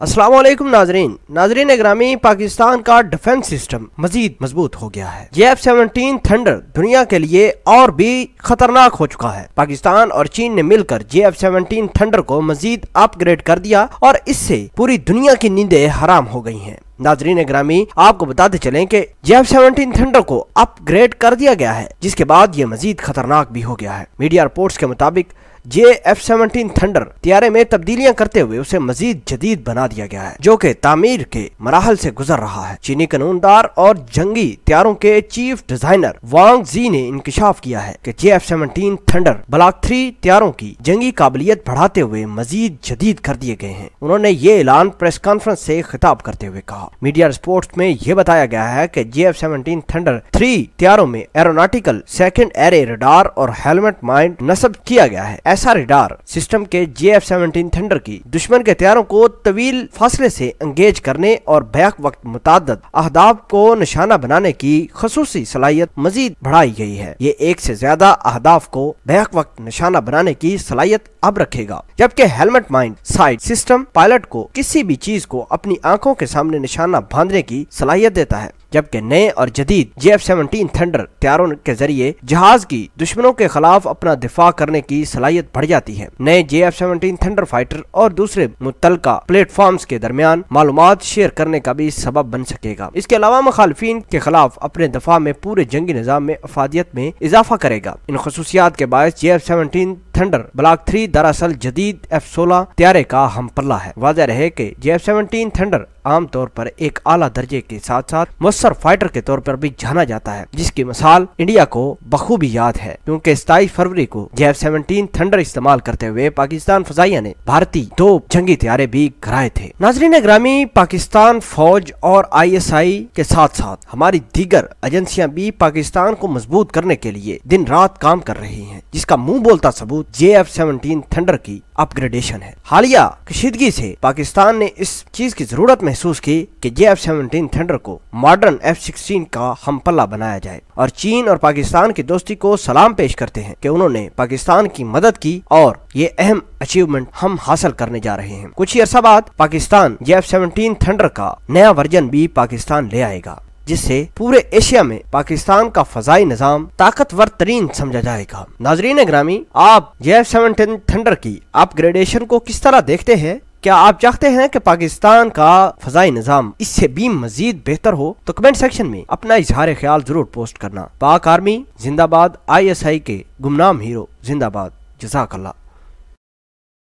अस्सलाम वालेकुम नाजरीन ग्रामी, पाकिस्तान का डिफेंस सिस्टम मजीद मजबूत हो गया है। JF-17 थंडर दुनिया के लिए और भी खतरनाक हो चुका है। पाकिस्तान और चीन ने मिलकर JF-17 थंडर को मजीद अपग्रेड कर दिया और इससे पूरी दुनिया की नींदें हराम हो गई हैं। नाजरीन ग्रामी, आपको बताते चलें कि JF-17 थंडर को अपग्रेड कर दिया गया है, जिसके बाद ये मजीद खतरनाक भी हो गया है। मीडिया रिपोर्ट्स के मुताबिक JF-17 थंडर त्यारे में तब्दीलियां करते हुए उसे मजीद जदीद बना दिया गया है, जो कि तामीर के मराहल से गुजर रहा है। चीनी कानूनदार और जंगी त्यारों के चीफ डिजाइनर वांग जी ने इंकशाफ किया है कि JF-17 थंडर ब्लॉक 3 त्यारों की जंगी काबिलियत बढ़ाते हुए मजीद जदीद कर दिए गए हैं। उन्होंने ये ऐलान प्रेस कॉन्फ्रेंस से खिताब करते हुए कहा। मीडिया रिपोर्ट्स में यह बताया गया है कि JF-17 थंडर 3 त्यारों में एरोनॉटिकल सेकंड एरे रडार और हेलमेट माइंड नस्ब किया गया है। ऐसा रडार सिस्टम के JF-17 थंडर की दुश्मन के त्यारों को तवील फासले से एंगेज करने और बैक वक्त मुताद्दद अहदाफ को निशाना बनाने की खसूसी सलाहियत मजीद बढ़ाई गई है। ये एक से ज्यादा अहदाफ को बैक वक्त निशाना बनाने की सलाहियत अब रखेगा, जबकि helmet mind side system pilot को किसी भी चीज को अपनी आंखों के सामने निशाना बांधने की सलाहियत देता है। जबकि नए और जदीद JF-17 थंडर त्यारों के जरिए जहाज की दुश्मनों के खिलाफ अपना दिफा करने की सलाहियत बढ़ जाती है। नए JF-17 थंडर फाइटर और दूसरे मुतलका प्लेटफॉर्म्स के दरमियान मालूमात शेयर करने का भी सबब बन सकेगा। इसके अलावा मुखालिफिन के खिलाफ अपने दफा में पूरे जंगी निजाम में अफादियत में इजाफा करेगा। इन खसूसियात के बायस JF-17 थंडर ब्लॉक 3 दरअसल जदीद F-16 त्यारे का हम पल्ला है। वाज़ेह रहे कि JF-17 थंडर आम तौर पर एक आला दर्जे के साथ साथ मुस्सर फाइटर के तौर पर भी जाना जाता है, जिसकी मिसाल इंडिया को बखूबी याद है, क्योंकि 27 फरवरी को JF-17 थंडर इस्तेमाल करते हुए पाकिस्तान फजाइया ने भारतीय 2 जंगी त्यारे भी गिराए थे। नाजरीन ग्रामी, पाकिस्तान फौज और ISI के साथ साथ हमारी दीगर एजेंसियां भी पाकिस्तान को मजबूत करने के लिए दिन रात काम कर रही हैं, जिसका मुंह बोलता सबूत JF-17 थंडर की अपग्रेडेशन है। हालिया कशीदगी से पाकिस्तान ने इस चीज की जरूरत महसूस की कि JF-17 थंडर को मॉडर्न F-16 का हम पल्ला बनाया जाए, और चीन और पाकिस्तान की दोस्ती को सलाम पेश करते हैं कि उन्होंने पाकिस्तान की मदद की और ये अहम अचीवमेंट हम हासिल करने जा रहे हैं। कुछ ही अरसा बाद पाकिस्तान JF-17 थंडर का नया वर्जन भी पाकिस्तान ले आएगा, जिससे पूरे एशिया में पाकिस्तान का फजाई निजाम ताकतवर तरीन समझा जाएगा। नाजरीन ग्रामी, आप JF-17 थंडर की अपग्रेडेशन को किस तरह देखते हैं? क्या आप चाहते हैं कि पाकिस्तान का फजाई निजाम इससे भी मजीद बेहतर हो? तो कमेंट सेक्शन में अपना इजहार ख्याल जरूर पोस्ट करना। पाक आर्मी जिंदाबाद, ISI के गुमनाम हीरो जिंदाबाद। जज़ाकल्लाह।